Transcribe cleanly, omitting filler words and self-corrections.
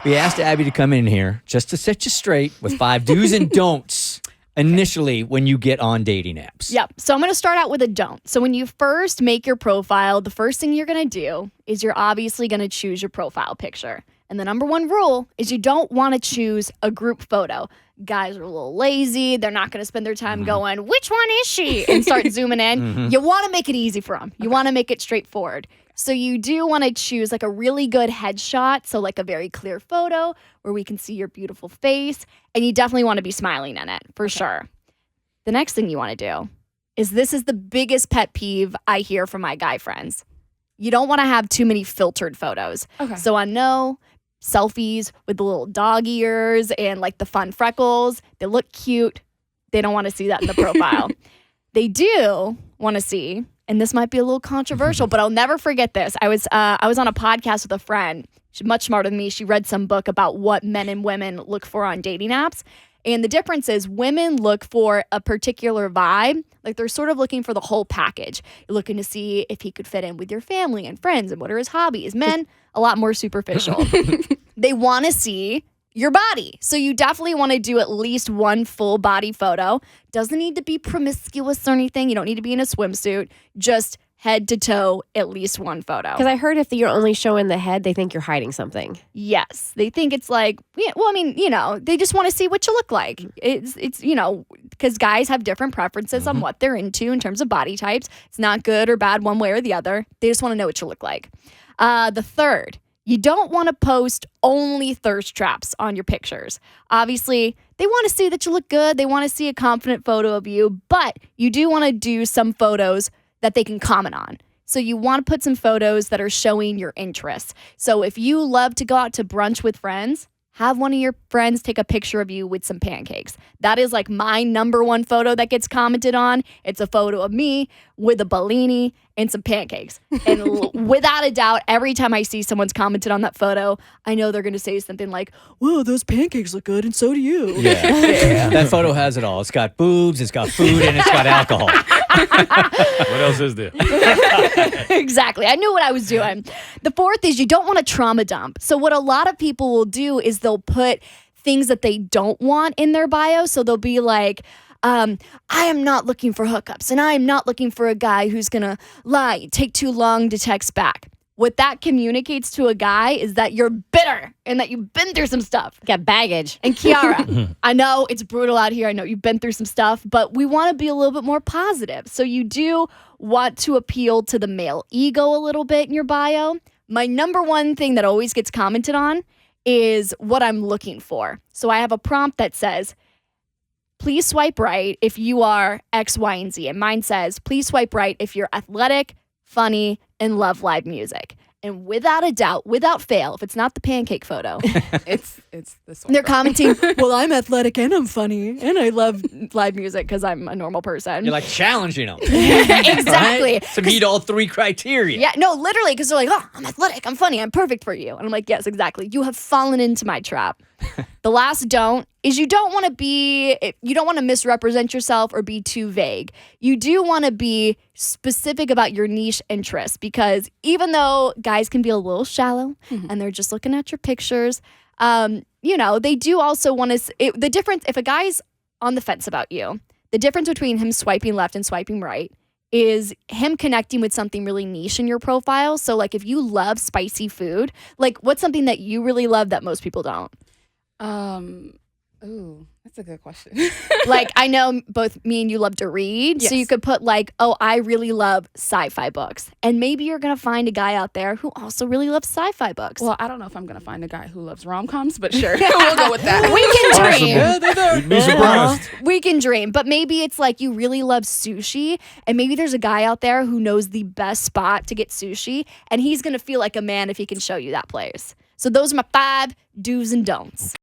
We asked Abby to come in here just to set you straight with 5 do's and don'ts initially when you get on dating apps. Yep. So I'm going to start out with a don't. So when you first make your profile, the first thing you're going to do is you're obviously going to choose your profile picture. And the number one rule is you don't want to choose a group photo. Guys are a little lazy. They're not going to spend their time going, which one is she? And start zooming in. You want to make it easy for them. You want to make it straightforward. So you do want to choose like a really good headshot. So like a very clear photo where we can see your beautiful face. And you definitely want to be smiling in it for sure. The next thing you want to do is this is the biggest pet peeve I hear from my guy friends. You don't want to have too many filtered photos. Okay. So I know selfies with the little dog ears and like the fun freckles. They look cute. They don't want to see that in the profile. They do want to see, and this might be a little controversial, but I'll never forget this. I was on a podcast with a friend. She's much smarter than me. She read some book about what men and women look for on dating apps. And the difference is women look for a particular vibe. Like they're sort of looking for the whole package. You're looking to see if he could fit in with your family and friends and what are his hobbies. Men, a lot more superficial. They want to see your body. So you definitely want to do at least one full body photo. Doesn't need to be promiscuous or anything. You don't need to be in a swimsuit. Just head to toe, at least one photo. Because I heard if you're only showing the head, they think you're hiding something. Yes. They think it's like, yeah, well, I mean, you know, they just want to see what you look like. It's you know, because guys have different preferences on what they're into in terms of body types. It's not good or bad one way or the other. They just want to know what you look like. The third, you don't want to post only thirst traps on your pictures. Obviously, they want to see that you look good. They want to see a confident photo of you, but you do want to do some photos that they can comment on. So you want to put some photos that are showing your interests. So if you love to go out to brunch with friends, have one of your friends take a picture of you with some pancakes. That is like my number one photo that gets commented on. It's a photo of me with a Bellini and some pancakes. And without a doubt, every time I see someone's commented on that photo, I know they're going to say something like, whoa, those pancakes look good and so do you. Yeah. That photo has it all. It's got boobs, it's got food, and it's got alcohol. What else is there? Exactly. I knew what I was doing. The fourth is you don't want to trauma dump. So what a lot of people will do is they'll put things that they don't want in their bio. So they'll be like, I am not looking for hookups and I am not looking for a guy who's going to lie, take too long to text back. What that communicates to a guy is that you're bitter and that you've been through some stuff. Got baggage. And Kiarah, I know it's brutal out here. I know you've been through some stuff, but we want to be a little bit more positive. So you do want to appeal to the male ego a little bit in your bio. My number one thing that always gets commented on is what I'm looking for. So I have a prompt that says, please swipe right if you are X, Y, and Z. And mine says, please swipe right if you're athletic, funny, and love live music. And without a doubt, without fail, if it's not the pancake photo, It's this one. they're commenting, well, I'm athletic and I'm funny and I love live music because I'm a normal person. You're like challenging them. Exactly. Right? To meet all 3 criteria. Yeah, no, literally, because they're like, oh, I'm athletic, I'm funny, I'm perfect for you. And I'm like, yes, exactly. You have fallen into my trap. The last don't is you don't want to misrepresent yourself or be too vague. You do want to be specific about your niche interests because even though guys can be a little shallow and they're just looking at your pictures, they do also want to, the difference, if a guy's on the fence about you, the difference between him swiping left and swiping right is him connecting with something really niche in your profile. So like if you love spicy food, like what's something that you really love that most people don't? Ooh, that's a good question. Like I know both me and you love to read. Yes. So you could put like, oh, I really love sci-fi books. And maybe you're going to find a guy out there who also really loves sci-fi books. Well, I don't know if I'm going to find a guy who loves rom-coms, but sure. We'll go with that. We can dream. You'd be surprised. We can dream. But maybe it's like you really love sushi and maybe there's a guy out there who knows the best spot to get sushi and he's going to feel like a man if he can show you that place. So those are my 5 do's and don'ts.